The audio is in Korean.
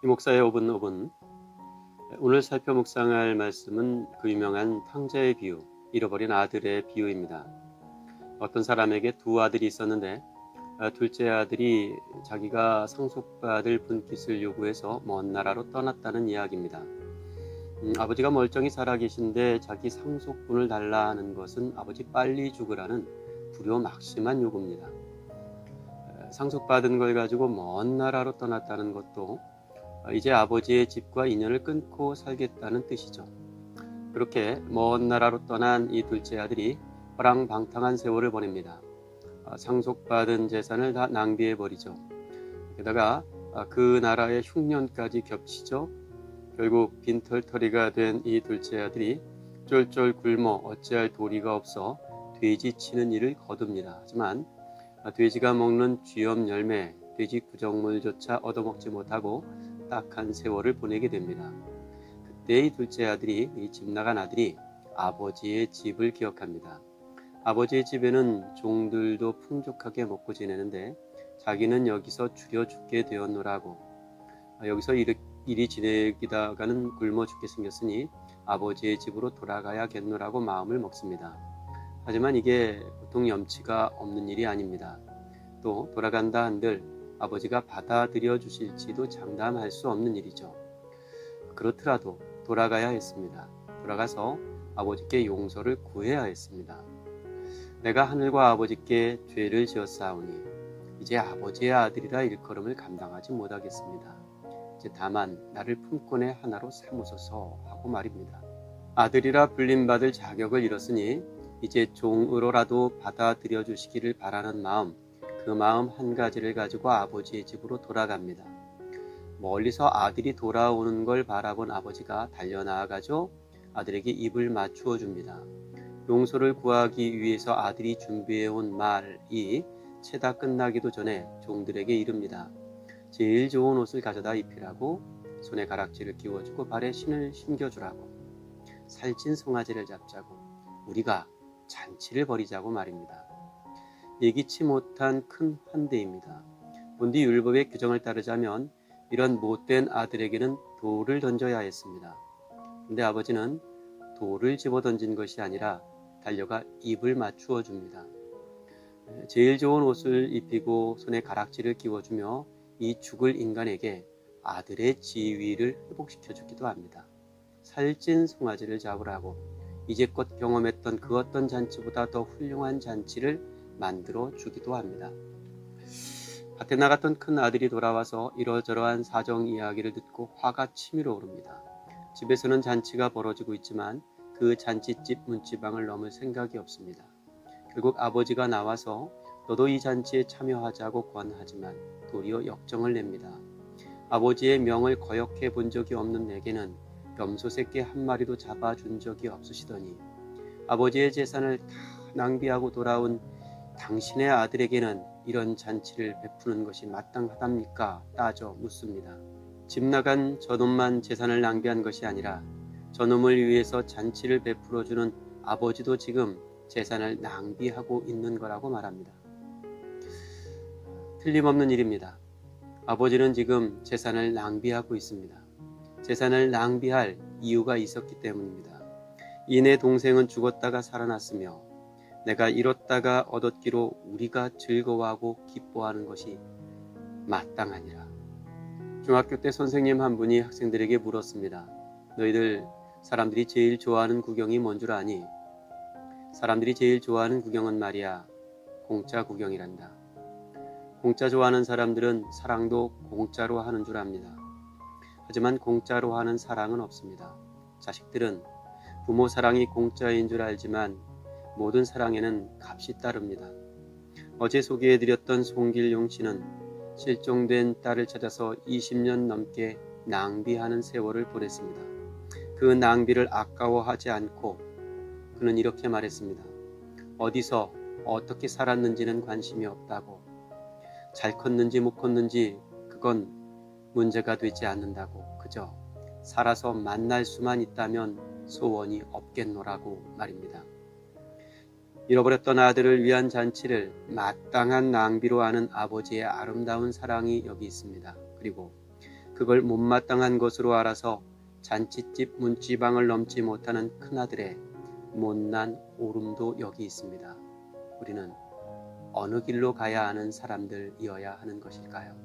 이 목사의 5분 5분. 오늘 살펴 묵상할 말씀은 그 유명한 탕자의 비유, 잃어버린 아들의 비유입니다. 어떤 사람에게 두 아들이 있었는데 둘째 아들이 자기가 상속받을 분깃을 요구해서 먼 나라로 떠났다는 이야기입니다. 아버지가 멀쩡히 살아계신데 자기 상속분을 달라 하는 것은 아버지 빨리 죽으라는 불효막심한 요구입니다. 상속받은 걸 가지고 먼 나라로 떠났다는 것도 이제 아버지의 집과 인연을 끊고 살겠다는 뜻이죠. 그렇게 먼 나라로 떠난 이 둘째 아들이 허랑방탕한 세월을 보냅니다. 상속받은 재산을 다 낭비해버리죠. 게다가 그 나라의 흉년까지 겹치죠. 결국 빈털터리가 된 이 둘째 아들이 쫄쫄 굶어 어찌할 도리가 없어 돼지 치는 일을 거둡니다. 하지만 돼지가 먹는 쥐염 열매, 돼지 구정물조차 얻어먹지 못하고 딱한 세월을 보내게 됩니다. 그때 이 둘째 아들이, 이 집 나간 아들이 아버지의 집을 기억합니다. 아버지의 집에는 종들도 풍족하게 먹고 지내는데 자기는 여기서 줄여 죽게 되었노라고. 여기서 이리 지내기다가는 굶어 죽게 생겼으니 아버지의 집으로 돌아가야겠노라고 마음을 먹습니다. 하지만 이게 보통 염치가 없는 일이 아닙니다. 또 돌아간다 한들 아버지가 받아들여 주실지도 장담할 수 없는 일이죠. 그렇더라도 돌아가야 했습니다. 돌아가서 아버지께 용서를 구해야 했습니다. 내가 하늘과 아버지께 죄를 지었사오니 이제 아버지의 아들이라 일컬음을 감당하지 못하겠습니다. 이제 다만 나를 품꾼의 하나로 삼으소서 하고 말입니다. 아들이라 불림받을 자격을 잃었으니 이제 종으로라도 받아들여 주시기를 바라는 마음, 그 마음 한 가지를 가지고 아버지의 집으로 돌아갑니다. 멀리서 아들이 돌아오는 걸 바라본 아버지가 달려나아가죠. 아들에게 입을 맞추어 줍니다. 용서를 구하기 위해서 아들이 준비해온 말이 채 다 끝나기도 전에 종들에게 이릅니다. 제일 좋은 옷을 가져다 입히라고, 손에 가락지를 끼워주고 발에 신을 신겨주라고, 살찐 송아지를 잡자고, 우리가 잔치를 벌이자고 말입니다. 예기치 못한 큰 환대입니다. 본디 율법의 규정을 따르자면 이런 못된 아들에게는 돌을 던져야 했습니다. 근데 아버지는 돌을 집어 던진 것이 아니라 달려가 입을 맞추어 줍니다. 제일 좋은 옷을 입히고 손에 가락지를 끼워주며 이 죽을 인간에게 아들의 지위를 회복시켜 주기도 합니다. 살찐 송아지를 잡으라고 이제껏 경험했던 그 어떤 잔치보다 더 훌륭한 잔치를 만들어 주기도 합니다. 밭에 나갔던 큰 아들이 돌아와서 이러저러한 사정 이야기를 듣고 화가 치밀어 오릅니다. 집에서는 잔치가 벌어지고 있지만 그 잔치집 문지방을 넘을 생각이 없습니다. 결국 아버지가 나와서 너도 이 잔치에 참여하자고 권하지만 도리어 역정을 냅니다. 아버지의 명을 거역해 본 적이 없는 내게는 염소 새끼 한 마리도 잡아준 적이 없으시더니 아버지의 재산을 다 낭비하고 돌아온 당신의 아들에게는 이런 잔치를 베푸는 것이 마땅하답니까? 따져 묻습니다. 집 나간 저놈만 재산을 낭비한 것이 아니라 저놈을 위해서 잔치를 베풀어주는 아버지도 지금 재산을 낭비하고 있는 거라고 말합니다. 틀림없는 일입니다. 아버지는 지금 재산을 낭비하고 있습니다. 재산을 낭비할 이유가 있었기 때문입니다. 이내 동생은 죽었다가 살아났으며 내가 잃었다가 얻었기로 우리가 즐거워하고 기뻐하는 것이 마땅하니라. 중학교 때 선생님 한 분이 학생들에게 물었습니다. 너희들 사람들이 제일 좋아하는 구경이 뭔 줄 아니? 사람들이 제일 좋아하는 구경은 말이야 공짜 구경이란다. 공짜 좋아하는 사람들은 사랑도 공짜로 하는 줄 압니다. 하지만 공짜로 하는 사랑은 없습니다. 자식들은 부모 사랑이 공짜인 줄 알지만 모든 사랑에는 값이 따릅니다. 어제 소개해드렸던 송길용 씨는 실종된 딸을 찾아서 20년 넘게 낭비하는 세월을 보냈습니다. 그 낭비를 아까워하지 않고 그는 이렇게 말했습니다. 어디서 어떻게 살았는지는 관심이 없다고. 잘 컸는지 못 컸는지 그건 문제가 되지 않는다고. 그저 살아서 만날 수만 있다면 소원이 없겠노라고 말입니다. 잃어버렸던 아들을 위한 잔치를 마땅한 낭비로 하는 아버지의 아름다운 사랑이 여기 있습니다. 그리고 그걸 못마땅한 것으로 알아서 잔칫집 문지방을 넘지 못하는 큰아들의 못난 오름도 여기 있습니다. 우리는 어느 길로 가야 하는 사람들이어야 하는 것일까요?